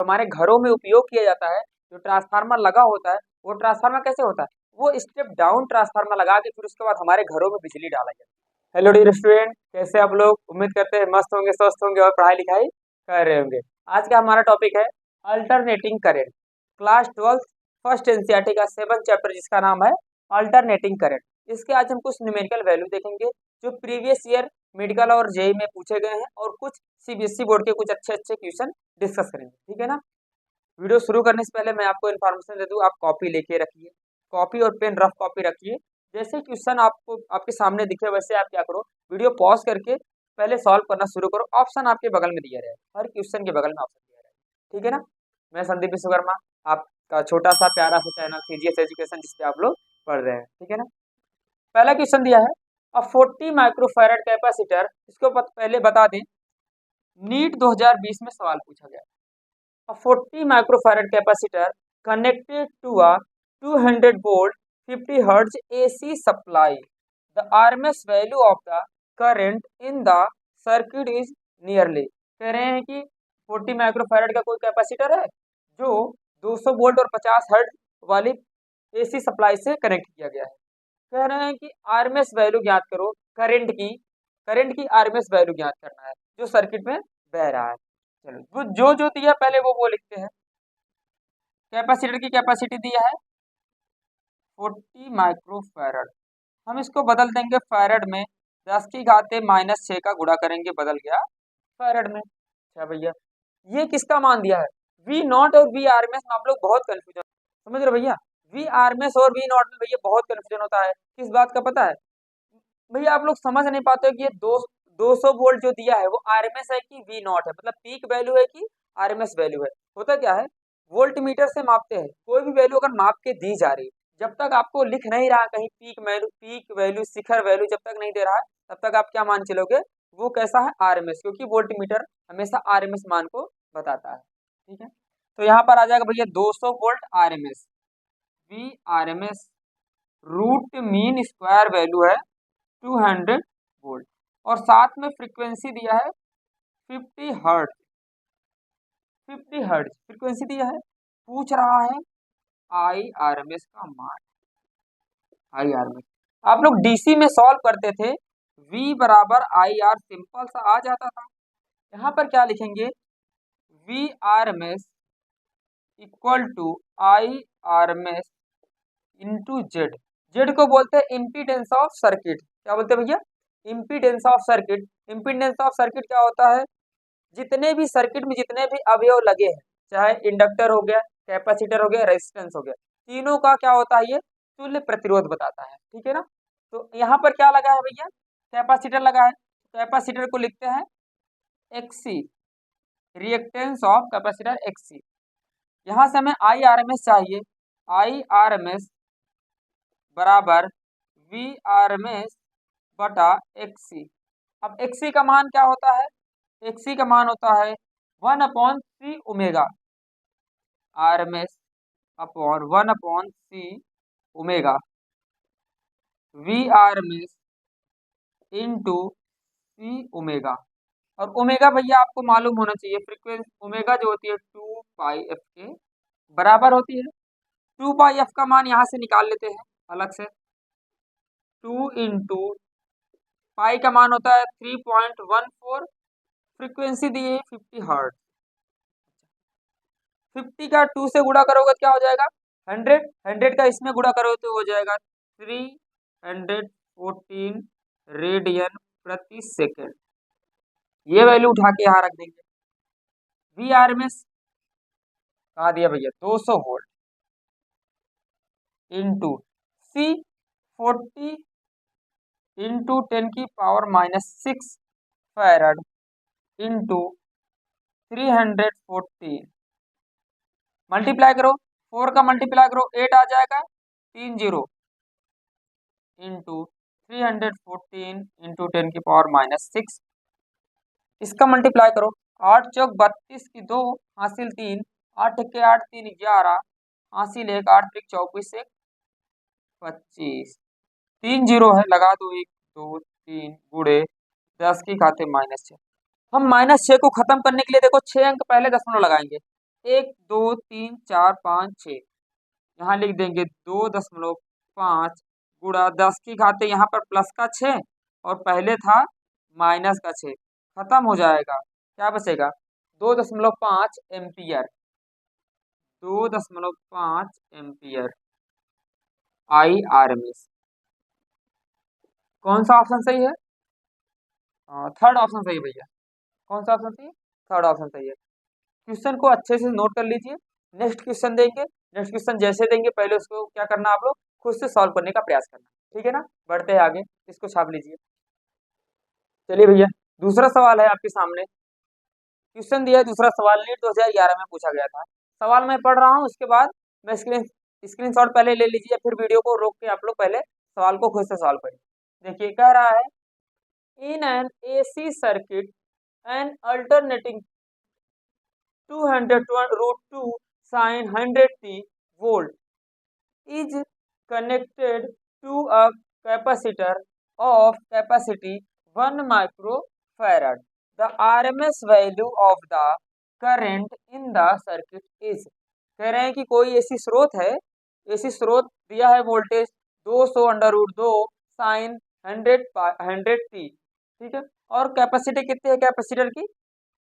हमारे घरों में उपयोग किया जाता है, जो ट्रांसफार्मर लगा होता है, वो ट्रांसफार्मर कैसे होता है, वो स्टेप डाउन ट्रांसफार्मर लगा के फिर उसके बाद हमारे घरों में बिजली डाला जाता है। हेलो डियर स्टूडेंट, कैसे आप लोग? उम्मीद करते हैं मस्त होंगे, स्वस्थ होंगे और पढ़ाई लिखाई कर रहे होंगे। आज का हमारा टॉपिक है alternating current, class 12 first NCERT का 7 चैप्टर जिसका नाम है अल्टरनेटिंग करंट। इसके आज हम कुछ न्यूमेरिकल वैल्यू देखेंगे जो प्रीवियस ईयर मेडिकल और जेई में पूछे गए हैं, और कुछ सीबीएसई बोर्ड के कुछ अच्छे अच्छे क्वेश्चन डिस्कस करेंगे। ठीक है ना? वीडियो शुरू करने से पहले मैं आपको इन्फॉर्मेशन दे दूं, आप कॉपी लेके रखिए, कॉपी और पेन रफ कॉपी रखिए। जैसे क्वेश्चन आपको आपके सामने दिखे वैसे आप क्या करो, वीडियो पॉज करके पहले सॉल्व करना शुरू करो। ऑप्शन आपके बगल में दिया रहेगा, हर क्वेश्चन के बगल में ऑप्शन दिया रहेगा। ठीक है ना? मैं संदीप विश्वकर्मा, आपका छोटा सा प्यारा सा चैनल सीजीएस एजुकेशन, जिसपे आप लोग पढ़ रहे हैं। ठीक है ना? पहला क्वेश्चन दिया है अ 40 माइक्रोफैरड कैपेसिटर। इसको पहले बता दें, नीट 2020 में सवाल पूछा गया। A 40 microfarad capacitor connected to a 200 volt 50 hertz AC supply. The RMS value of the current in the circuit is nearly. कह रहे हैं कि 40 माइक्रोफैरड का कोई कैपेसिटर है जो 200 वोल्ट और 50 हर्ट्ज वाली एसी सप्लाई से कनेक्ट किया गया है। कह रहे हैं कि आरएमएस वैल्यू ज्ञात करो, करंट की आरएमएस वैल्यू ज्ञात करना है जो सर्किट में बह रहा है। चलो, जो जो दिया पहले वो लिखते हैं। कैपेसिटर की कैपेसिटी दिया है 40 माइक्रोफैरड, हम इसको बदल देंगे फैरड में, 10 की घाते -6 का गुणा करेंगे, बदल गया फैरड में। अच्छा भैया, ये किसका मान दिया है? वी नॉट और वी आर एम एस में आप लोग बहुत कंफ्यूजन, समझ रहे भैया? वी आर एम एस और वी नॉट में भैया बहुत कंफ्यूजन होता है। किस बात का पता है भैया? आप लोग समझ नहीं पाते हो कि ये 200 वोल्ट जो दिया है वो आरएमएस है कि वी नॉट है, मतलब पीक वैल्यू है कि आरएमएस वैल्यू है। होता क्या है, वोल्ट मीटर से मापते हैं, कोई भी वैल्यू अगर माप के दी जा रही, जब तक आपको लिख नहीं रहा कहीं पीक वैल्यू शिखर वैल्यू जब तक नहीं दे रहा है, तब तक आप क्या मान चलोगे? वो कैसा है? आरएमएस, क्योंकि वोल्ट मीटर हमेशा आरएमएस मान को बताता है। ठीक है, तो यहाँ पर आ जाएगा भैया 200 volt RMS, V RMS root mean square value है 200 वोल्ट, और साथ में फ्रीक्वेंसी दिया है 50 हर्ट्ज। 50 हर्ट्ज फ्रीक्वेंसी दिया है, पूछ रहा है आई आर एम एस का मान। आई आर एम एस आप लोग डीसी में सॉल्व करते थे, V बराबर आई आर सिंपल सा आ जाता था। यहाँ पर क्या लिखेंगे? V R M S equal to I R M S into Z. Z को बोलते हैं इम्पीडेंस ऑफ सर्किट। क्या बोलते हैं भैया? Impedance of circuit. Impedance of circuit क्या होता है? जितने भी सर्किट में जितने भी अवयव लगे हैं, चाहे इंडक्टर हो गया, कैपेसिटर हो गया, रेजिस्टेंस हो गया, तीनों का क्या होता है? ये तुल्य प्रतिरोध बताता है। ठीक है ना? तो यहाँ पर क्या लगा है भैया? कैपेसिटर लगा है, कैपेसिटर को लिखते हैं X C, reactance of capacitor X C. यहाँ से हमें आई आर एम एस चाहिए, आई आर एम एस बराबर वी आर एम एस बटा एक्सी। अब एक्सी का मान क्या होता है? एक्सी का मान होता है 1/c omega, R M S upon 1/c omega, V R M S into C omega. और ओमेगा भैया आपको मालूम होना चाहिए, फ्रीक्वेंसी ओमेगा जो होती है 2πf के बराबर होती है। 2πf का मान यहाँ से निकाल लेते हैं अलग से, 2 इंटू पाई का मान होता है 3.14, फ्रीक्वेंसी दी है 50 हर्ट्ज। 50 का 2 से गुणा करोगे तो क्या हो जाएगा? 100। 100 का इसमें गुणा करोगे तो हो जाएगा 314 रेडियन प्रति सेकेंड। ये वैल्यू उठा के यहाँ रख देंगे। वी आर एम एस कहा दिया भैया 200 वोल्ट इंटू सी 40 इंटू 10⁻⁻6 फैरड इंटू 314, मल्टीप्लाई करो, 4 का मल्टीप्लाई करो 8 आ जाएगा, 30 इंटू 314 इंटू 10⁻⁻6, इसका मल्टीप्लाई करो, 8 चौक 32 की 2 हासिल 3, 8 के 8 3 11 हासिल 1, 8 3 24 1 25, 3 जीरो है, लगा दो 1 2 3 गुड़े 10 की घाते -6। हम -6 को खत्म करने के लिए देखो 6 अंक पहले दशमलव लगाएंगे, 1 2 3 4 5 6, यहाँ लिख देंगे 2.5 गुणा 10 की घाते यहाँ पर प्लस का 6 और पहले था माइनस का 6, खत्म हो जाएगा, क्या बचेगा 2.5 एम्पियर, 2.5 एम्पियर IRMS। कौन सा ऑप्शन सही है? थर्ड ऑप्शन सही है भैया। कौन सा ऑप्शन सही है? थर्ड ऑप्शन सही है। क्वेश्चन को अच्छे से नोट कर लीजिए, नेक्स्ट क्वेश्चन देंगे, नेक्स्ट क्वेश्चन जैसे देंगे पहले उसको क्या करना, आप लोग खुद से सॉल्व करने का प्रयास करना, ठीक है ना। बढ़ते हैं आगे, इसको छाप लीजिए। चलिए भैया, दूसरा सवाल है आपके सामने, क्वेश्चन दिया है दूसरा सवाल, नीट 2011 में पूछा गया था। सवाल मैं पढ़ रहा हूँ, उसके बाद मैं स्क्रीनशॉट पहले ले लीजिए, फिर वीडियो को रोक के आप लोग पहले सवाल को खुद से सॉल्व करिए। देखिए कह रहा है, in an AC circuit N alternating 200 √2 sin 100t volt is connected to a capacitor of capacity 1 microfarad. The RMS value of the current in the circuit is। कह रहे हैं कि कोई ऐसी स्रोत है, ऐसी स्रोत दिया है वोल्टेज 200 √2 साइन 100t, ठीक है, और कैपेसिटी कितनी है कैपेसिटर की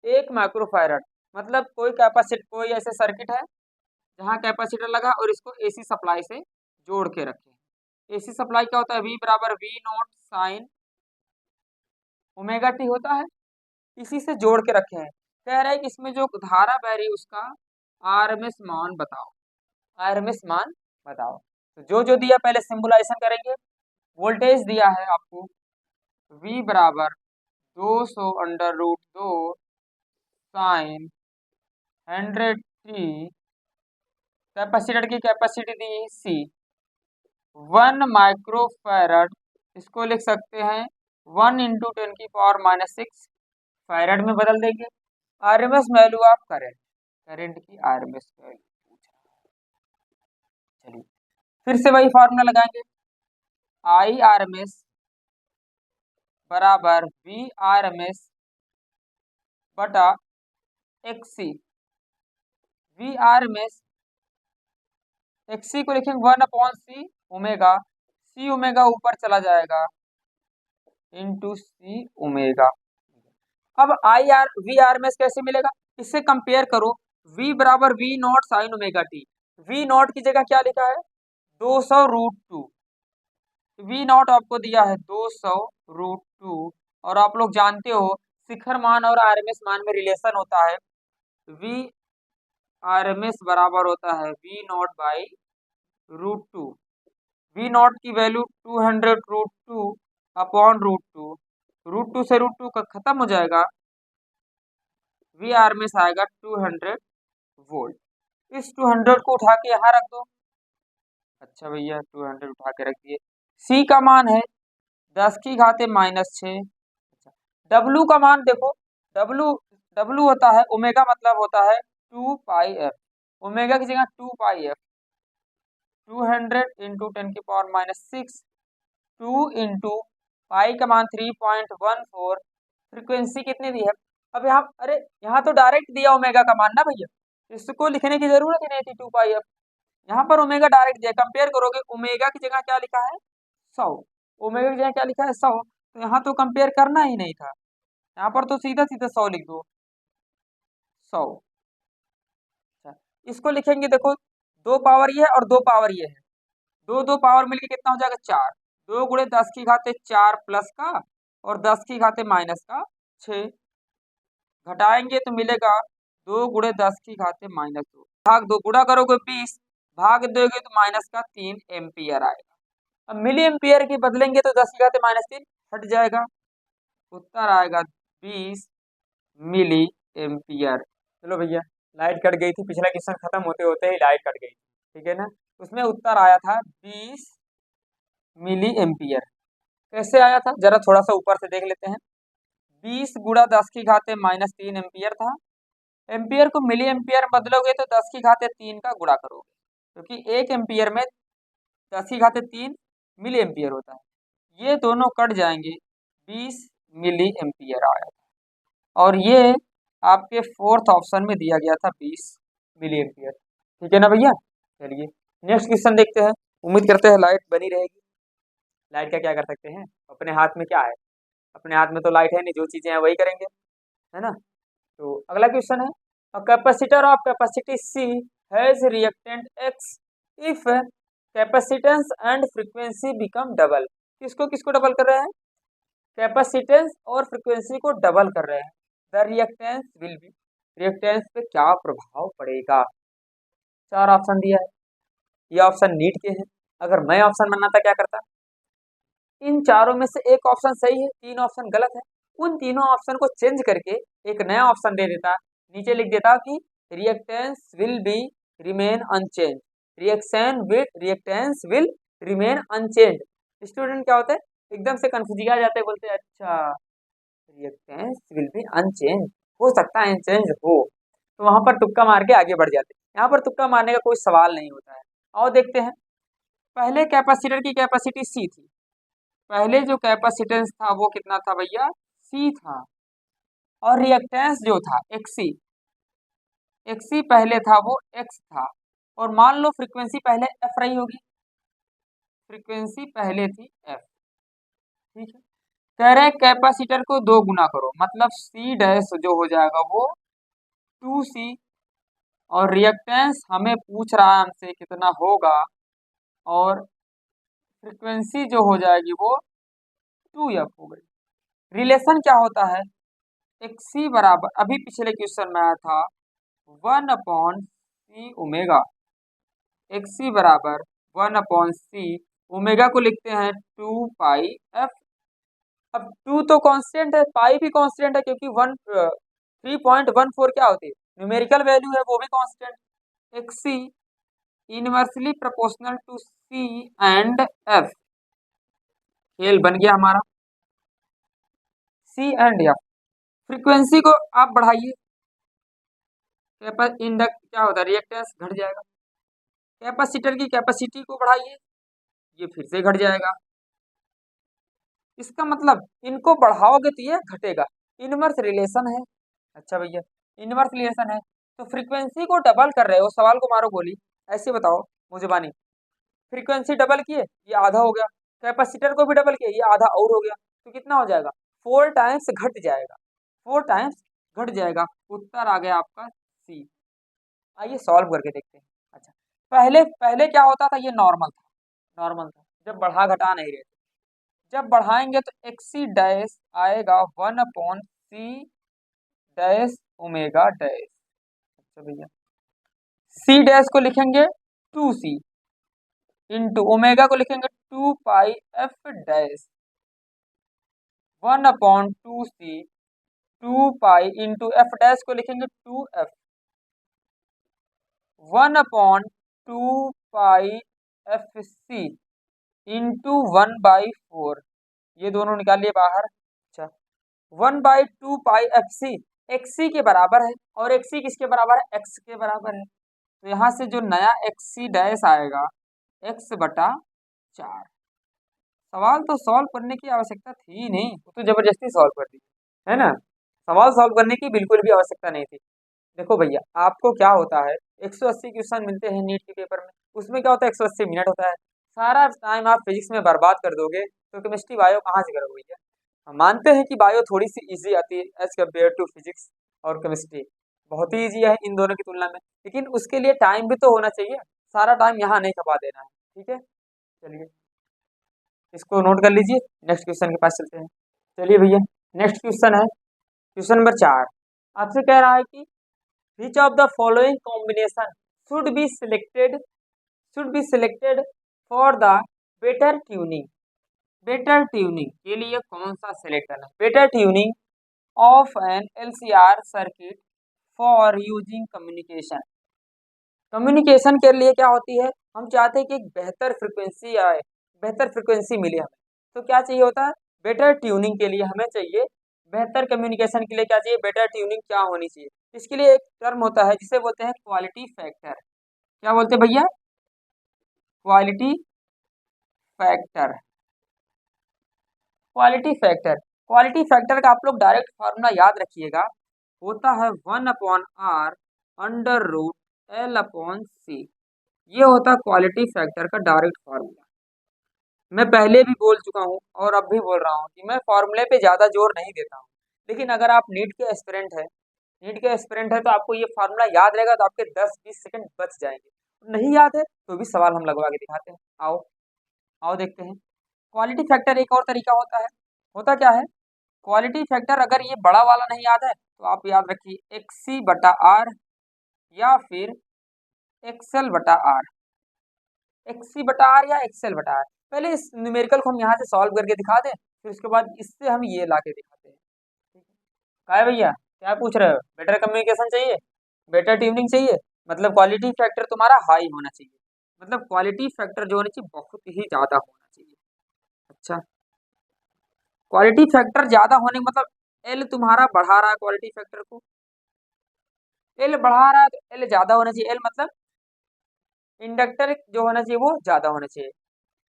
1 माइक्रोफैरड। मतलब कोई ऐसे सर्किट है जहाँ कैपेसिटर लगा और इसको AC सप्लाई से जोड़ के रखे। AC सप्लाई क्या होता है, V बराबर V0 साइन ω t होता है, इसी से जोड़ के रखे हैं। कह रहा है कि इसमें जो धारा बह रही है उसका RMS मान बताओ, RMS मान बताओ। तो जो जो दिया पहले सिंबलाइजेशन करेंगे। वोल्टेज दिया है आपको V बराबर 200 √2 साइन 100t, कैपेसिटर की कैपेसिटी दी C 1 माइक्रोफैरड, इसको लिख सकते हैं 1 × 10⁻⁻6 फैरड में बदल देंगे। RMS value of current, current की RMS वैल्यू पूछ रहा है। चलिए फिर से वही फॉर्मूला लगाएंगे, IRMS बराबर VRMS बटा XC। VRMS XC को लिखेंगे 1/C ओमेगा, C ओमेगा ऊपर चला जाएगा इंटू C ओमेगा। अब VRMS कैसे मिलेगा, इससे कंपेयर करो, V बराबर V0 साइन ω t, V0 की जगह क्या लिखा है 200 √2, V0 आपको दिया है 200 √2, और आप लोग जानते हो शिखर मान और RMS मान में रिलेशन होता है, VRMS बराबर होता है V0 बाई √2। V0 की वैल्यू 200 √2 अपॉन √2, √2 से √2 का खत्म हो जाएगा, VRMS आएगा 200 वोल्ट। इस 200 को उठा के यहाँ रख दो। अच्छा भैया 200 उठा के रख दिए। C का मान है 10⁻⁻6। W का मान देखो, W होता है ओमेगा, मतलब होता है 2πf, ओमेगा की जगह 2πf, 200 × 10⁻⁻6, 2 × पाई का मान 3.14, फ्रीक्वेंसी कितनी दी है। अब यहाँ अरे यहाँ तो डायरेक्ट दिया ओमेगा का मान ना भैया, इसको लिखने की जरूरत ही नहीं थी 2πf, यहाँ पर ओमेगा डायरेक्ट दिया। कंपेयर करोगे, ओमेगा की जगह क्या लिखा है 100, ओमेगा की जगह क्या लिखा है 100, तो यहाँ तो कंपेयर करना ही नहीं था, यहाँ पर तो सीधा सीधा 100 लिख दो, 100। अच्छा इसको लिखेंगे, देखो 2 पावर ये है और 2 पावर ये है, 2 पावर मिलके कितना हो जाएगा 4, 2 × 10⁻4 प्लस का और 10⁻⁻6, घटाएंगे तो मिलेगा 2 × 10⁻⁻2, भाग 2, गुणा करोगे 20, भाग दोगे तो माइनस का 3 एम्पियर आएगा। अब मिली एम्पियर की बदलेंगे तो 10⁻³ हट जाएगा, उत्तर आएगा 20 मिली एम्पियर। चलो भैया, लाइट कट गई थी, पिछला क्वेश्चन खत्म होते होते ही लाइट कट गई थी, ठीक है ना। उसमें उत्तर आया था 20 मिली एम्पियर। कैसे आया था जरा थोड़ा सा ऊपर से देख लेते हैं। 20 × 10⁻³ एम्पियर था, एम्पियर को मिली एम्पियर बदलोगे तो 10⁻³ का गुणा करोगे, क्योंकि 1 एम्पियर में 10⁻³ मिली एम्पियर होता है, ये दोनों कट जाएंगे, 20 मिली एम्पियर आया था। और ये आपके फोर्थ ऑप्शन में दिया गया था 20 मिली एम्पियर। ठीक है ना भैया। चलिए नेक्स्ट क्वेश्चन देखते हैं। उम्मीद करते हैं लाइट बनी रहेगी। लाइट का क्या कर सकते हैं, अपने हाथ में क्या है, अपने हाथ में तो लाइट है नहीं, जो चीजें हैं वही करेंगे, है ना। तो अगला क्वेश्चन है, a capacitor of capacity C has reactant X if capacitance and frequency become double. किसको किसको डबल कर रहे हैं, कैपेसिटेंस और फ्रीक्वेंसी को डबल कर रहे हैं। The reactance will B, reactance पे क्या प्रभाव पड़ेगा। चार ऑप्शन दिया है, ये ऑप्शन नीट के हैं। अगर मैं ऑप्शन बनाता क्या करता, इन चारों में से एक ऑप्शन सही है, तीन ऑप्शन गलत है, उन तीनों ऑप्शन को चेंज करके एक नया ऑप्शन दे देता, नीचे लिख देता कि reactance will be remain unchange, reactance will remain unchange. Student क्या होता है, एकदम से कंफ्यूज आ जाते हैं, बोलते हैं अच्छा रिएक्टेंस विल बी अनचेंज, हो सकता है अनचेंज हो, तो वहां पर तुक्का मार के आगे बढ़ जाते हैं। यहाँ पर तुक्का मारने का कोई सवाल नहीं होता है। और देखते हैं, पहले कैपेसिटर की कैपेसिटी सी थी, पहले जो कैपेसिटेंस था वो कितना था भैया, सी था, और रिएक्टेंस जो था एक्सी, एक्सी पहले था वो एक्स था, और मान लो फ्रीक्वेंसी पहले एफ रही होगी, फ्रीक्वेंसी पहले थी एफ। ठीक है, कह रहे कैपेसिटर को दो गुना करो, मतलब सी डैश जो हो जाएगा वो 2C, और रिएक्टेंस हमें पूछ रहा है हमसे कितना होगा, और फ्रीक्वेंसी जो हो जाएगी वो 2F हो गई। रिलेशन क्या होता है, एक्सी बराबर, अभी पिछले क्वेश्चन में आया था 1/C ओमेगा, एक्सी बराबर 1/C, ओमेगा को लिखते हैं 2πF। अब 2 तो कांस्टेंट है, पाई भी कांस्टेंट है, क्योंकि 3.14 क्या होती है, न्यूमेरिकल वैल्यू है, वो भी constant. X C inversely proportional to C and F, खेल बन गया हमारा, सी एंड एफ। फ्रीक्वेंसी को आप बढ़ाइए, इंडक्ट क्या होता है, रिएक्टेंस घट जाएगा। कैपेसिटर की कैपेसिटी को बढ़ाइए, ये फिर से घट जाएगा। इसका मतलब इनको बढ़ाओगे तो ये घटेगा, इनवर्स रिलेशन है। अच्छा भैया, इनवर्स रिलेशन है, तो फ्रीक्वेंसी को डबल कर रहे हो, सवाल को मारो गोली, ऐसे बताओ मुझे बानी। फ्रीक्वेंसी डबल किए, ये आधा हो गया, कैपेसिटर को भी डबल किए, ये आधा और हो गया, तो कितना हो जाएगा, 4 टाइम्स घट जाएगा, 4 टाइम्स घट जाएगा। उत्तर आ गया आपका सी। आइए सॉल्व करके देखते हैं। अच्छा, पहले पहले क्या होता था, ये नॉर्मल था, नॉर्मल था, जब बढ़ा घटा नहीं रहे थे, जब बढ़ाएंगे तो एक्सी डैश आएगा 1/C डैश ओमेगा डैश। अच्छा भैया, सी डैश को लिखेंगे 2C, इंटू ओमेगा को लिखेंगे 2πF dash, 1/2C 2π into F dash को लिखेंगे 2F, 1/2πFC इंटू 1/4, ये दोनों निकालिए बाहर। अच्छा, 1/2πFC एक्सी के बराबर है, और एक्सी किसके बराबर है, एक्स के बराबर है, तो यहाँ से जो नया एक्सी डैश आएगा x/4। सवाल तो सॉल्व करने की आवश्यकता थी ही नहीं, वो तो जबरदस्ती सॉल्व कर दी, है ना। सवाल सॉल्व करने की बिल्कुल भी आवश्यकता नहीं थी। देखो भैया, आपको क्या होता है, 180 क्वेश्चन मिलते हैं नीट के पेपर में, उसमें क्या होता है 180 मिनट होता है, सारा टाइम आप फिजिक्स में बर्बाद कर दोगे तो केमिस्ट्री बायो कहाँ से करोगे भैया। हम मानते हैं कि बायो थोड़ी सी इजी आती है एज कम्पेयर टू फिजिक्स, और केमिस्ट्री बहुत ही ईजी है इन दोनों की तुलना में, लेकिन उसके लिए टाइम भी तो होना चाहिए, सारा टाइम यहाँ नहीं खपा देना है। ठीक है, चलिए इसको नोट कर लीजिए, नेक्स्ट क्वेश्चन के पास चलते हैं। चलिए भैया, नेक्स्ट क्वेश्चन है क्वेश्चन नंबर 4। आपसे कह रहा है कि which of the following combination should be selected, should be selected for the better tuning, better tuning के लिए कौन सा सेलेक्ट करना है, better tuning of an LCR circuit for using communication। Communication के लिए क्या होती है, हम चाहते हैं कि एक बेहतर फ्रिक्वेंसी आए, बेहतर फ्रिक्वेंसी मिले हमें, तो क्या चाहिए होता है, बेटर ट्यूनिंग के लिए हमें चाहिए, बेहतर कम्युनिकेशन के लिए क्या चाहिए, बेटर ट्यूनिंग क्या होनी चाहिए। इसके लिए एक टर्म होता है जिसे बोलते हैं क्वालिटी फैक्टर। क्या बोलते हैं भैया, quality factor, quality factor. Quality factor का आप लोग डायरेक्ट फार्मूला याद रखिएगा, होता है 1/R under root L upon C, ये होता है क्वालिटी फैक्टर का डायरेक्ट फार्मूला। मैं पहले भी बोल चुका हूँ और अब भी बोल रहा हूँ कि मैं फार्मूले पे ज़्यादा जोर नहीं देता हूँ, लेकिन अगर आप नीट के एस्पिरेंट है तो आपको ये फार्मूला याद रहेगा, तो आपके 10-20 सेकंड बच जाएंगे। नहीं याद है तो भी सवाल हम लगवा के दिखाते हैं। आओ आओ देखते हैं। क्वालिटी फैक्टर एक और तरीका होता क्या है? क्वालिटी फैक्टर अगर ये बड़ा वाला नहीं याद है तो आप याद रखिए XC/R या फिर XL/R, XC/R या XL/R। पहले इस न्यूमेरिकल को हम यहाँ से सॉल्व करके दिखा दें, फिर उसके बाद इससे हम ये ला के दिखाते हैं। क्या है भैया, क्या पूछ रहे हो? बेटर कम्युनिकेशन चाहिए, बेटर ट्यूनिंग चाहिए, मतलब क्वालिटी फैक्टर तुम्हारा हाई होना चाहिए, मतलब क्वालिटी फैक्टर जो होना चाहिए बहुत ही ज़्यादा होना चाहिए। अच्छा, क्वालिटी फैक्टर ज़्यादा होने का मतलब एल तुम्हारा बढ़ा रहा है क्वालिटी फैक्टर को, एल बढ़ा रहा है तो एल ज़्यादा होना चाहिए। एल मतलब इंडक्टर जो होना चाहिए वो ज़्यादा होना चाहिए,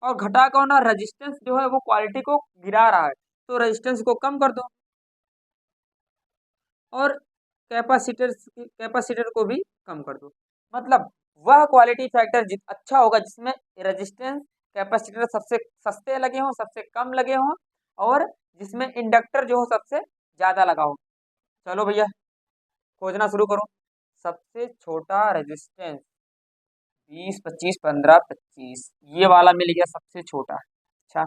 और घटा का होना रेजिस्टेंस जो है वो क्वालिटी को गिरा रहा है, तो रेजिस्टेंस को कम कर दो, और कैपेसिटर को भी कम कर दो। मतलब वह क्वालिटी फैक्टर अच्छा होगा जिसमें रेजिस्टेंस कैपेसिटर सबसे सस्ते लगे हों, सबसे कम लगे हों, और जिसमें इंडक्टर जो हो सबसे ज़्यादा लगा हो। चलो भैया खोजना शुरू करो। सबसे छोटा रेजिस्टेंस 20, 25, 15, 25, ये वाला मिल गया सबसे छोटा। अच्छा,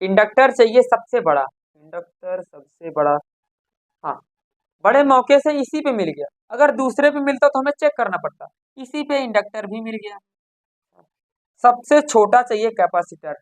इंडक्टर चाहिए सबसे बड़ा, इंडक्टर सबसे बड़ा। हाँ, बड़े मौके से इसी पे मिल गया, अगर दूसरे पे मिलता तो हमें चेक करना पड़ता, इसी पे इंडक्टर भी मिल गया। सबसे छोटा चाहिए कैपेसिटर,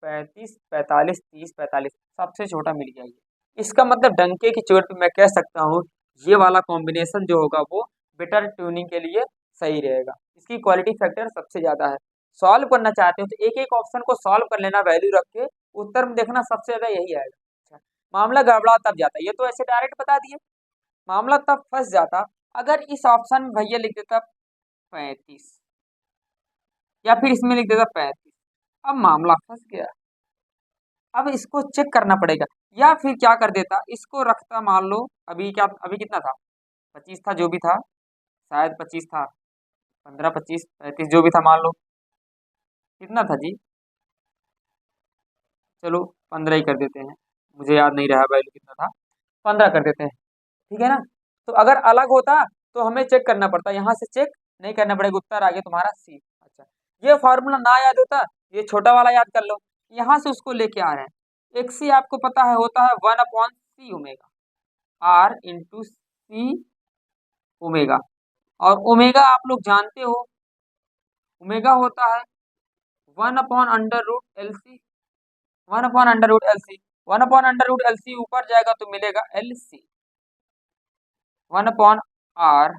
35, 45, 30, 45, सबसे छोटा मिल गया ये। इसका मतलब डंके की चोट पे मैं कह सकता हूँ ये वाला कॉम्बिनेशन जो होगा वो बेटर ट्यूनिंग के लिए सही रहेगा, इसकी क्वालिटी फैक्टर सबसे ज़्यादा है। सॉल्व करना चाहते हो तो एक एक ऑप्शन को सॉल्व कर लेना, वैल्यू रख के उत्तर में देखना सबसे ज़्यादा यही आएगा। अच्छा, मामला गड़बड़ा तब जाता है, ये तो ऐसे डायरेक्ट बता दिए, मामला तब फंस जाता अगर इस ऑप्शन में भैया लिख देता 35 या फिर इसमें लिख देता 35, अब मामला फंस गया। अब इसको चेक करना पड़ेगा, या फिर क्या कर देता, इसको रखता, मान लो अभी क्या, अभी कितना था, 25 था जो भी था, शायद 25 था, 15, 25, 35 जो भी था, मान लो कितना था जी, चलो 15 ही कर देते हैं, मुझे याद नहीं रहा वैल्यू कितना था, 15 कर देते हैं, ठीक है ना। तो अगर अलग होता तो हमें चेक करना पड़ता, यहाँ से चेक नहीं करना पड़ेगा, उत्तर आ गया तुम्हारा सी। अच्छा, ये फॉर्मूला ना याद होता, ये छोटा वाला याद कर लो, यहाँ से उसको लेके आ रहे हैं। एक सी आपको पता है होता है 1/C omega, R into C omega, और ओमेगा आप लोग जानते हो, ओमेगा होता है 1/√LC, 1/√LC, 1/√LC ऊपर जाएगा तो मिलेगा LC, 1/R,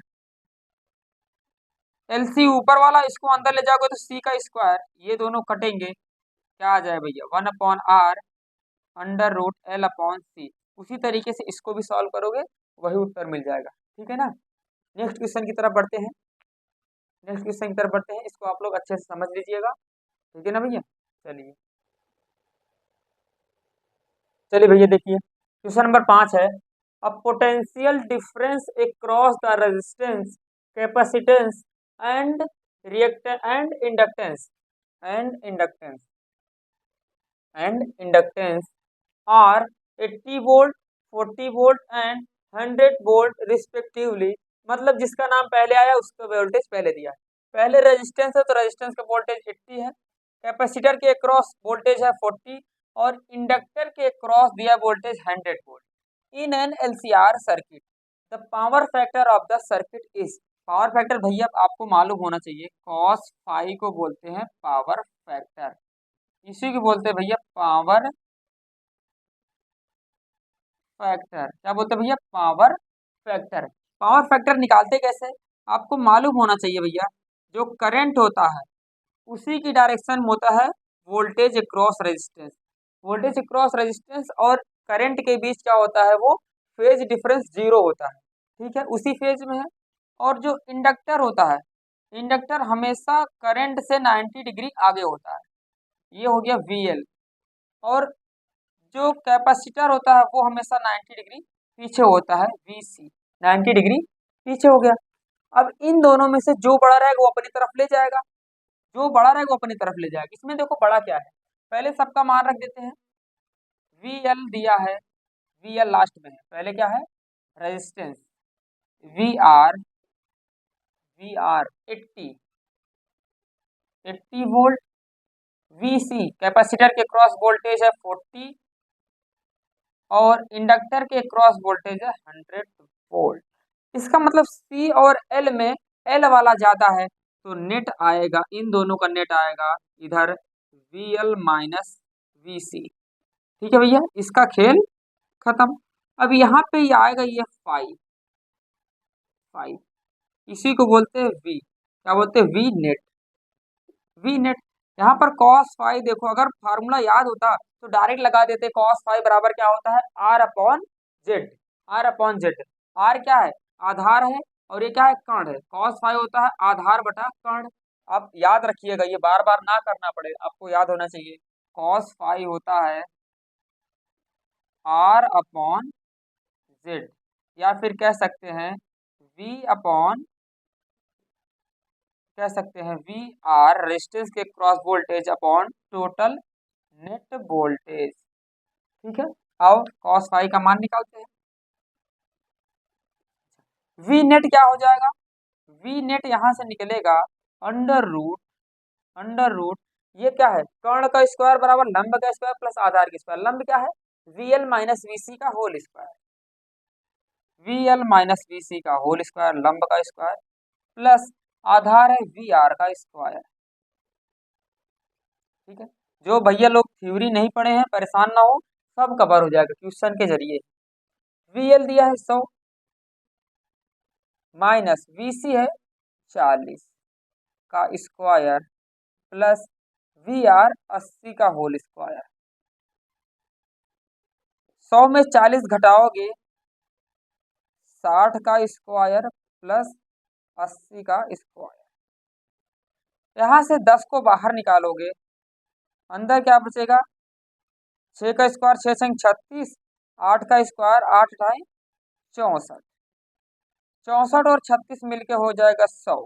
LC ऊपर वाला, इसको अंदर ले जाओगे तो C का स्क्वायर, ये दोनों कटेंगे, क्या आ जाए भैया 1/R√L/C। उसी तरीके से इसको भी सॉल्व करोगे वही उत्तर मिल जाएगा, ठीक है ना। नेक्स्ट क्वेश्चन की तरफ बढ़ते हैं, इसको आप लोग अच्छे से समझ लीजिएगा, ठीक है ना भैया। चलिए चलिए भैया देखिए, क्वेश्चन नंबर 5 है, a potential difference across the resistance, capacitance and react and inductance are 80 volt, 40 volt and 100 volt respectively. मतलब जिसका नाम पहले आया उसका वोल्टेज पहले दिया है। पहले रेजिस्टेंस है तो रेजिस्टेंस का वोल्टेज 80 है, कैपेसिटर के अक्रॉस वोल्टेज है 40, और इंडक्टर के अक्रॉस दिया voltage 100 volt. In an LCR circuit the power factor of the circuit is, power factor भैया आपको मालूम होना चाहिए, कॉस फाई को बोलते हैं पावर फैक्टर, इसी को बोलते हैं भैया पावर फैक्टर। क्या बोलते हैं भैया, पावर फैक्टर। पावर फैक्टर निकालते कैसे, आपको मालूम होना चाहिए भैया, जो करंट होता है उसी की डायरेक्शन में होता है voltage across resistance, voltage across resistance और करंट के बीच क्या होता है, वो फेज डिफरेंस जीरो होता है, ठीक है, उसी फेज में है। और जो इंडक्टर होता है, इंडक्टर हमेशा करंट से 90 डिग्री आगे होता है, ये हो गया VL। और जो कैपेसिटर होता है वो हमेशा 90 डिग्री पीछे होता है, VC, 90 डिग्री पीछे हो गया। अब इन दोनों में से जो बड़ा रहेगा वो अपनी तरफ ले जाएगा, जो बड़ा रहेगा वो अपनी तरफ ले जाएगा। इसमें देखो बड़ा क्या है, पहले सबका मान रख देते हैं। वी एल दिया है, वी एल लास्ट में है, पहले क्या है resistance, V R, V R 80 volt, V C capacitor के क्रॉस वोल्टेज है 40 और इंडक्टर के क्रॉस वोल्टेज है 100 वोल्ट। इसका मतलब सी और एल में एल वाला ज्यादा है, तो नेट आएगा, इन दोनों का नेट आएगा इधर वी एल माइनस वी सी। ठीक है भैया, इसका खेल खत्म। अब यहाँ पे ये आएगा ये 5, इसी को बोलते हैं वी, क्या बोलते हैं वी नेट, वी नेट। यहाँ पर कॉस फाइव देखो, अगर फार्मूला याद होता तो डायरेक्ट लगा देते, कॉस फाइव बराबर क्या होता है R upon Z, R upon Z. R क्या है आधार है और ये क्या है कर्ण है, कॉस फाइव होता है आधार बटा कर्ण। अब याद रखिएगा, ये बार बार ना करना पड़े, आपको याद होना चाहिए। कॉस फाइव होता है आर अपॉन जेड, या फिर कह सकते हैं वी अपॉन, कह सकते हैं वी आर रेजिस्टेंस के cross voltage upon total net voltage. ठीक है, आओ कॉस फाइव का मान निकालते हैं। वी नेट क्या हो जाएगा, वी नेट यहां से निकलेगा अंडर रूट ये क्या है कर्ण का स्क्वायर बराबर लंब का स्क्वायर प्लस आधार का स्क्वायर। लंब क्या है V L minus V C का whole square, V L minus V C का होल स्क्वायर लंब का स्क्वायर प्लस आधार है वी आर का स्क्वायर। ठीक है, जो भैया लोग थ्योरी नहीं पढ़े हैं परेशान ना हो, सब कवर हो जाएगा क्वेश्चन के जरिए। वी एल दिया है 100 माइनस वी सी है 40 का स्क्वायर प्लस वी आर 80 का होल स्क्वायर। 100 में 40 घटाओगे 60 का स्क्वायर प्लस 80 का स्क्वायर। यहां से 10 को बाहर निकालोगे, अंदर क्या बचेगा 6 का स्क्वायर 6 से 36, 8 का स्क्वायर 8 ढाई 64, 64 और 36 मिलके हो जाएगा 100।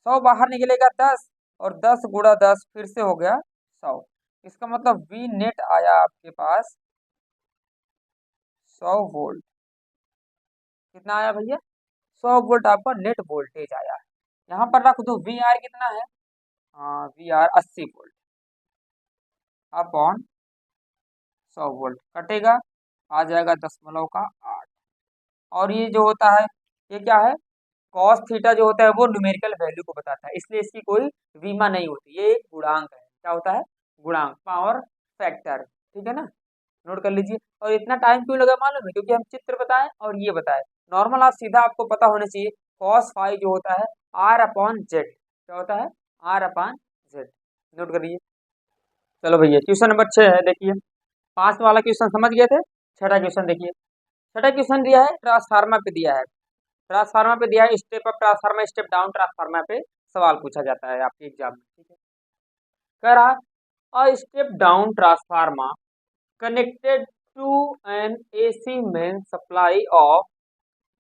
100 बाहर निकलेगा 10 और 10 गुणा 10 फिर से हो गया 100। इसका मतलब वी नेट आया आपके पास 100 वोल्ट। कितना आया भैया 100 वोल्ट आपका नेट वोल्टेज आया है। यहाँ पर रख दो वी आर कितना है, हाँ V R 80 volt upon 100 volt, कटेगा आ जाएगा 0.8। और ये जो होता है ये क्या है कॉस थीटा जो होता है वो न्यूमेरिकल वैल्यू को बताता है, इसलिए इसकी कोई वीमा नहीं होती, ये एक गुणांक है। क्या होता है गुणांक, पावर फैक्टर। ठीक है ना, नोट कर लीजिए। और इतना टाइम क्यों लगा मालूम है, क्योंकि हम चित्र बताएं और ये बताएं। नॉर्मल आप सीधा आपको पता होना चाहिए कॉस फाइव जो होता है आर अपॉन जेड, क्या होता है आर अपॉन जेड, नोट कर लीजिए। चलो भैया क्वेश्चन नंबर 6 है, देखिए 5 वाला क्वेश्चन समझ गए थे। छठा क्वेश्चन देखिए, छठा क्वेश्चन दिया है ट्रांसफार्मर पे दिया है, ट्रांसफार्मर पे दिया है step up transformer step down transformer पे सवाल पूछा जाता है आपके एग्जाम में। ठीक है, कह रहा a step down transformer connected to an AC main supply of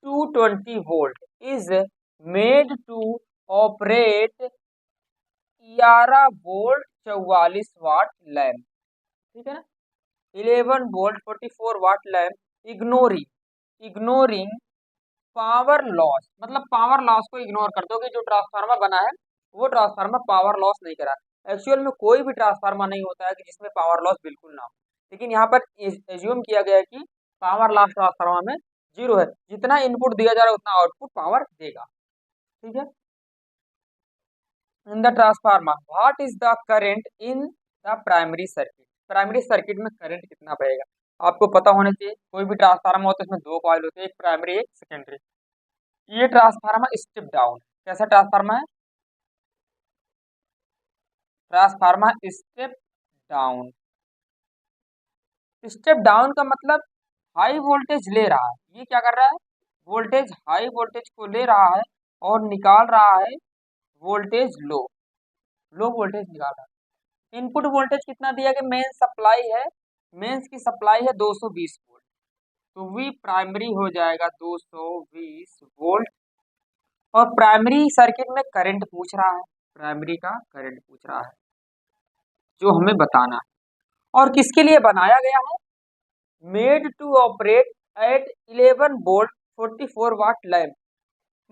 220 volt is made to operate 11 volt 44 watt lamp. ठीक है ना, 11 volt 44 watt lamp ignoring power loss, मतलब पावर लॉस को इग्नोर कर दो कि जो ट्रांसफार्मर बना है वो ट्रांसफार्मर पावर लॉस नहीं करा। एक्चुअल में कोई भी ट्रांसफार्मर नहीं होता है कि जिसमें पावर लॉस बिल्कुल ना हो, लेकिन यहाँ पर एज्यूम किया गया है कि पावर लॉस ट्रांसफार्मर में जीरो है, जितना इनपुट दिया जा रहा है उतना आउटपुट पावर देगा। ठीक है, in the transformer what is the current in the primary circuit, primary circuit में करंट कितना बहेगा आपको पता होना चाहिए। कोई भी ट्रांसफार्मर होता है उसमें दो कॉइल होते हैं, एक प्राइमरी एक सेकेंडरी। ये ट्रांसफार्मर स्टेप डाउन, कैसा ट्रांसफार्मर है transformer step down. Step down का मतलब हाई वोल्टेज ले रहा है, ये क्या कर रहा है वोल्टेज हाई वोल्टेज को ले रहा है और निकाल रहा है वोल्टेज लो, लो वोल्टेज निकाल रहा है। इनपुट वोल्टेज कितना दिया कि मेन सप्लाई है, मेंस की सप्लाई है 220 वोल्ट, तो वी प्राइमरी हो जाएगा 220 वोल्ट। और प्राइमरी सर्किट में करंट पूछ रहा है, प्राइमरी का करंट पूछ रहा है जो हमें बताना है। और किसके लिए बनाया गया है? Made to operate at 11 volt 44 watt lamp.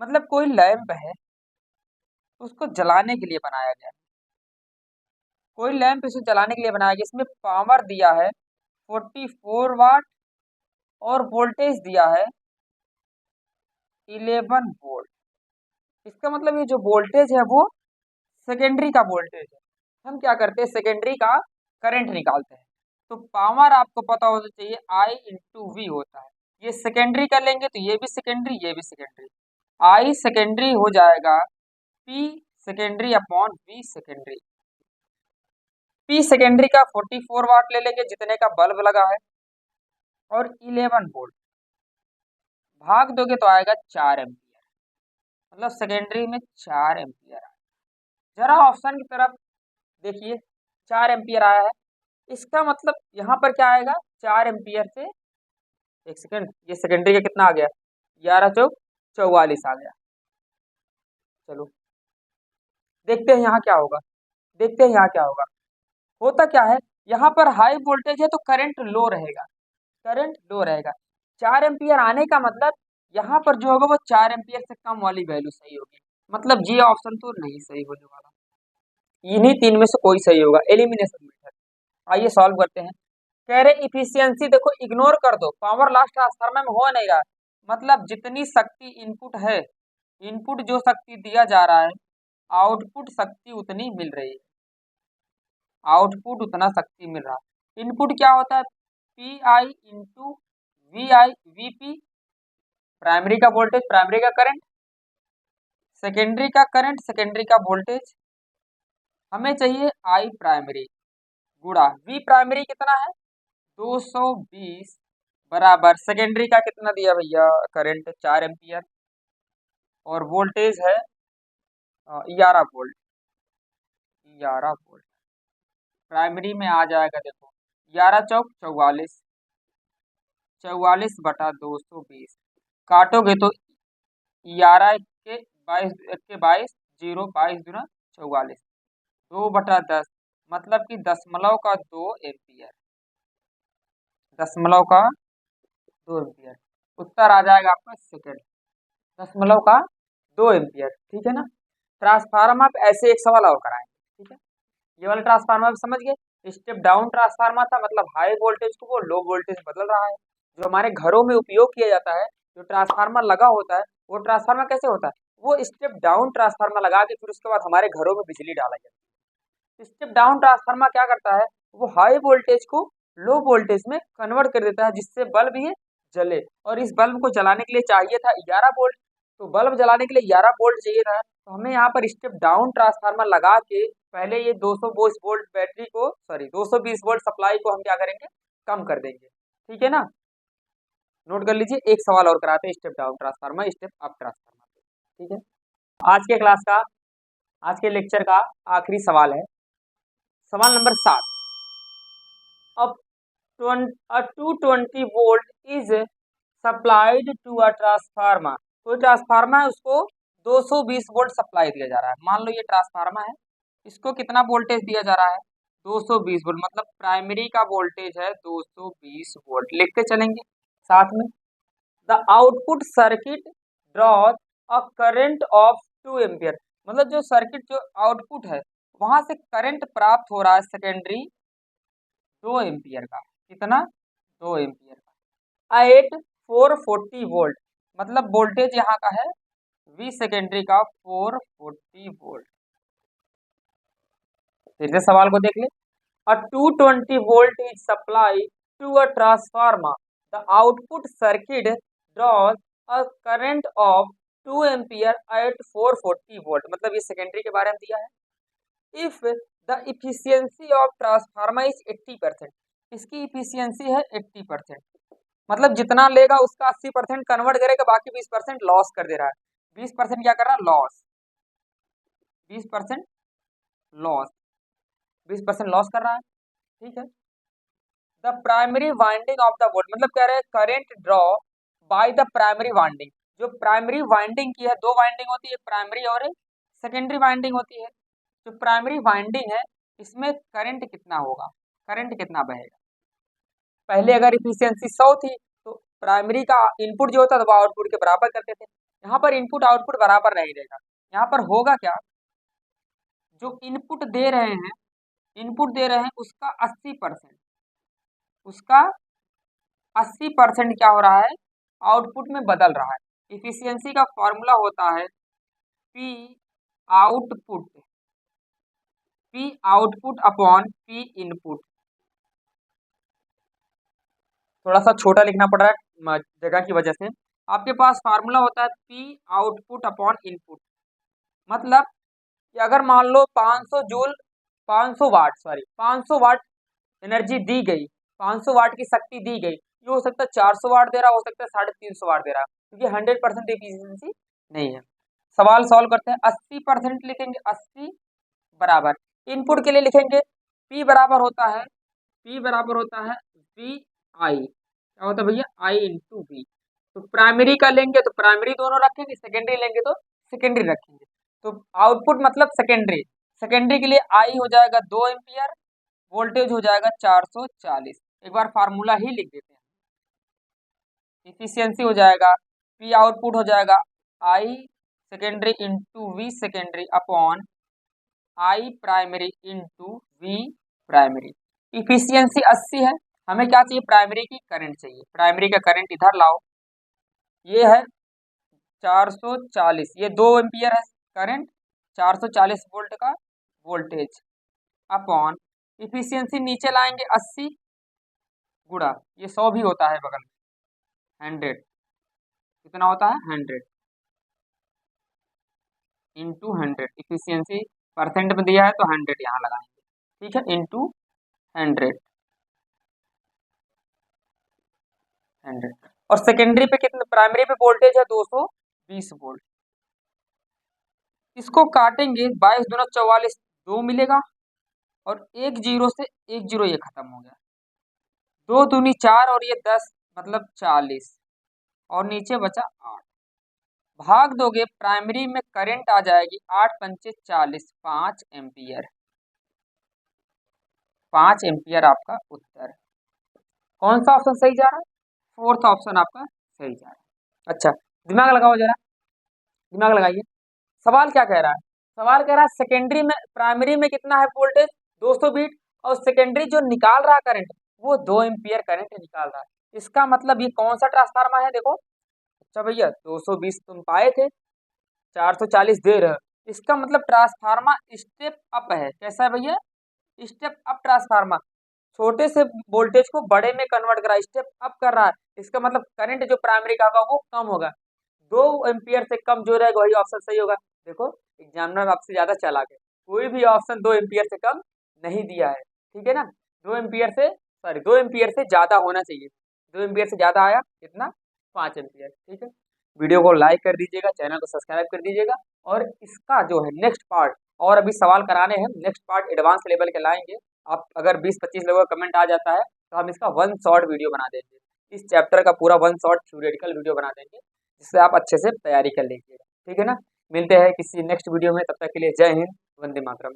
मतलब कोई लैंप है उसको जलाने के लिए बनाया गया है, कोई लैंप इसे जलाने के लिए बनाया गया। इसमें पावर दिया है 44 वाट और वोल्टेज दिया है 11 वोल्ट। इसका मतलब ये जो वोल्टेज है वो सेकेंडरी का वोल्टेज है। हम क्या करते हैं, सेकेंडरी का करंट निकालते हैं। तो पावर आपको पता होना चाहिए आई इंटू वी होता है। ये सेकेंडरी का लेंगे तो ये भी सेकेंडरी, ये भी सेकेंडरी। आई सेकेंडरी हो जाएगा P secondary upon V secondary. P secondary का 44 वाट ले लेंगे जितने का बल्ब लगा है, और 11 वोल्ट भाग दोगे तो आएगा 4 एम्पियर। मतलब सेकेंडरी में 4 एम्पियर आया। जरा ऑप्शन की तरफ देखिए, 4 एम्पियर आया है। इसका मतलब यहाँ पर क्या आएगा, 4 एम्पियर से, एक सेकेंड, ये सेकेंडरी का कितना आ गया, 11 चौक 44 आ गया। चलो देखते हैं यहाँ क्या होगा, देखते हैं यहाँ क्या होगा। होता क्या है, यहाँ पर हाई वोल्टेज है तो करंट लो रहेगा, करंट लो रहेगा। 4 एम्पियर आने का मतलब यहाँ पर जो होगा वो 4 एम्पियर से कम वाली वैल्यू सही होगी। मतलब ये ऑप्शन तो नहीं सही होने वाला, इन्हीं तीन में से कोई सही होगा, एलिमिनेशन मेथड। आइए सॉल्व करते हैं। कह रहे इफिशियंसी देखो इग्नोर कर दो, पावर लॉस ट्रांसफार्मर में हो नहीं रहा। मतलब जितनी शक्ति इनपुट है, इनपुट जो शक्ति दिया जा रहा है, आउटपुट शक्ति उतनी मिल रही है, आउटपुट उतना शक्ति मिल रहा है। इनपुट क्या होता है, P I into V I V P, primary का वोल्टेज प्राइमरी का करंट, सेकेंडरी का करंट सेकेंडरी का वोल्टेज। हमें चाहिए आई प्राइमरी गुणा वी प्राइमरी कितना है 220 बराबर सेकेंडरी का कितना दिया भैया, करंट 4 एम्पियर और वोल्टेज है 11 वोल्ट, 11 वोल्ट। प्राइमरी में आ जाएगा देखो 11 चौक 44, 44 बटा 220, काटोगे तो 11 के 22 के 22 जीरो 22 दूना 44, 2/10 मतलब कि 0.2 एम्पियर, 0.2 एम्पियर। उत्तर आ जाएगा आपका सेकेंड, 0.2 एम्पियर। ठीक है ना। ट्रांसफार्मर आप ऐसे एक सवाल और कराएंगे, ठीक है। ये वाला ट्रांसफार्मर आप समझ गए, स्टेप डाउन ट्रांसफार्मर था, मतलब हाई वोल्टेज को वो लो वोल्टेज बदल रहा है। जो हमारे घरों में उपयोग किया जाता है, जो ट्रांसफार्मर लगा होता है, वो ट्रांसफार्मर कैसे होता है, वो स्टेप डाउन ट्रांसफार्मर लगा के फिर उसके बाद हमारे घरों में बिजली डाला जाता है। स्टेप डाउन ट्रांसफार्मर क्या करता है, वो हाई वोल्टेज को लो वोल्टेज में कन्वर्ट कर देता है, जिससे बल्ब ये जले। और इस बल्ब को जलाने के लिए चाहिए था 11 वोल्ट, तो बल्ब जलाने के लिए 11 वोल्ट चाहिए था, तो हमें यहाँ पर स्टेप डाउन ट्रांसफार्मर लगा के पहले ये 220 वोल्ट बैटरी को, सॉरी 220 वोल्ट सप्लाई को हम क्या करेंगे, कम कर देंगे। ठीक है ना। नोट कर लीजिए, एक सवाल और कराते हैं step down transformer step up transformer. ठीक है। आज के क्लास का, आज के लेक्चर का आखिरी सवाल है, सवाल नंबर 7। अब 220 volt is supplied to a transformer. कोई ट्रांसफार्मर है उसको 220 वोल्ट सप्लाई दिया जा रहा है। मान लो ये ट्रांसफार्मर है, इसको कितना वोल्टेज दिया जा रहा है 220 वोल्ट, मतलब प्राइमरी का वोल्टेज है 220 वोल्ट, लिखते चलेंगे साथ में। The output circuit draws a current of 2 ampere. मतलब जो सर्किट जो आउटपुट है वहां से करंट प्राप्त हो रहा है सेकेंडरी 2 एम्पियर का, कितना 2 एम्पियर का एट 440 वोल्ट। मतलब वोल्टेज यहाँ का है वी सेकेंडरी का 440 वोल्ट। फिर से सवाल को देख ले। A 220 volt is supply to a transformer, the output circuit draws a current of 2 ampere at 440 volt. मतलब ये सेकेंडरी के बारे में दिया है। If the efficiency of transformer is 80%, इसकी इफिशियंसी है 80%, मतलब जितना लेगा उसका 80% कन्वर्ट करेगा, बाकी 20% लॉस कर दे रहा है। 20% क्या कर रहा है, लॉस, 20% लॉस, 20% लॉस कर रहा है। ठीक है। The primary winding of the volt, मतलब कह रहे हैं current draw by the primary winding. जो प्राइमरी वाइंडिंग की है, दो वाइंडिंग होती है, प्राइमरी और सेकेंडरी वाइंडिंग होती है। जो प्राइमरी वाइंडिंग है इसमें करंट कितना होगा, करंट कितना बहेगा। पहले अगर इफिशियंसी 100 थी तो प्राइमरी का इनपुट जो होता था वो आउटपुट के बराबर करते थे। यहाँ पर इनपुट आउटपुट बराबर नहीं रहेगा। यहाँ पर होगा क्या, जो इनपुट दे रहे हैं, इनपुट दे रहे हैं उसका 80%, उसका 80% क्या हो रहा है, आउटपुट में बदल रहा है। इफिशियंसी का फॉर्मूला होता है P output, P output upon P input. थोड़ा सा छोटा लिखना पड़ रहा है जगह की वजह से। आपके पास फार्मूला होता है पी आउटपुट अपॉन इनपुट। मतलब कि अगर मान लो 500 जूल 500 वाट सॉरी 500 वाट एनर्जी दी गई, 500 वाट की शक्ति दी गई, ये हो सकता है 400 वाट दे रहा, हो सकता है 350 वाट दे रहा, क्योंकि 100% एफिशिएंसी नहीं है। सवाल सॉल्व करते हैं। 80% लिखेंगे, 80 बराबर इनपुट के लिए लिखेंगे P बराबर होता है, P बराबर होता है वी आई, क्या होता है भैया, आई इंटू वी। तो प्राइमरी का लेंगे तो प्राइमरी दोनों रखेंगे, सेकेंडरी लेंगे तो सेकेंडरी रखेंगे। तो आउटपुट मतलब सेकेंडरी, सेकेंडरी के लिए आई हो जाएगा 2 एम्पियर, वोल्टेज हो जाएगा 440। एक बार फार्मूला ही लिख देते हैं। इफिशियंसी हो जाएगा पी आउटपुट हो जाएगा I secondary into V secondary upon I primary into V primary. Efficiency 80 है, हमें क्या चाहिए, प्राइमरी की करंट चाहिए। प्राइमरी का करंट इधर लाओ, ये है 440, ये 2 एम्पियर है करंट, 440 वोल्ट का वोल्टेज अपॉन इफिशियंसी नीचे लाएंगे 80 गुणा, ये 100 भी होता है बगल में, 100 कितना होता है 100 इंटू 100। इफिशियंसी परसेंट में दिया है तो 100 यहाँ लगाएंगे, ठीक है, इंटू 100 100। और सेकेंडरी पे कितने, प्राइमरी पे वोल्टेज है 220 वोल्ट। इसको काटेंगे 22 दूना 44, 2 मिलेगा और एक जीरो से एक जीरो ये खत्म हो गया, 2 दूनी 4 और ये 10 मतलब 40 और नीचे बचा 8। भाग दोगे प्राइमरी में करंट आ जाएगी 8 पंचे 40, 5 एम्पियर, 5 एम्पियर आपका उत्तर। कौन सा ऑप्शन सही जा रहा है, फोर्थ ऑप्शन आपका सही जा रहा है। अच्छा दिमाग लगाओ जरा, दिमाग लगाइए। सवाल क्या कह रहा है, सवाल कह रहा है सेकेंडरी में, प्राइमरी में कितना है वोल्टेज 220 और सेकेंडरी जो निकाल रहा करंट वो 2 एम्पियर करंट निकाल रहा है। इसका मतलब ये कौन सा ट्रांसफार्मर है, देखो। अच्छा भैया 220 तुम पाए थे, 440 दे रहे हो, इसका मतलब ट्रांसफार्मर स्टेप अप है। कैसा है भैया, स्टेप अप ट्रांसफार्मर, छोटे से वोल्टेज को बड़े में कन्वर्ट करा, स्टेप अप कर रहा है। इसका मतलब करंट जो प्राइमरी का होगा वो कम होगा, 2 एम्पियर से कम जो रहेगा वही ऑप्शन सही होगा। देखो एग्जामिनर आपसे ज्यादा चालाक है, कोई भी ऑप्शन 2 एम्पियर से कम नहीं दिया है, ठीक है ना। 2 एम्पियर से सॉरी 2 एम्पियर से ज्यादा होना चाहिए, 2 एम्पियर से ज्यादा आया कितना, 5 एम्पियर, ठीक है। वीडियो को लाइक कर दीजिएगा, चैनल को सब्सक्राइब कर दीजिएगा। और इसका जो है नेक्स्ट पार्ट, और अभी सवाल कराने हैं, नेक्स्ट पार्ट एडवांस लेवल के लाएंगे। आप अगर 20-25 लोगों का कमेंट आ जाता है तो हम इसका 1 शॉर्ट वीडियो बना देंगे, इस चैप्टर का पूरा 1 शॉर्ट थ्योरेटिकल वीडियो बना देंगे, जिससे आप अच्छे से तैयारी कर लीजिएगा, ठीक है ना। मिलते हैं किसी नेक्स्ट वीडियो में, तब तक के लिए जय हिंद, वंदे मातरम।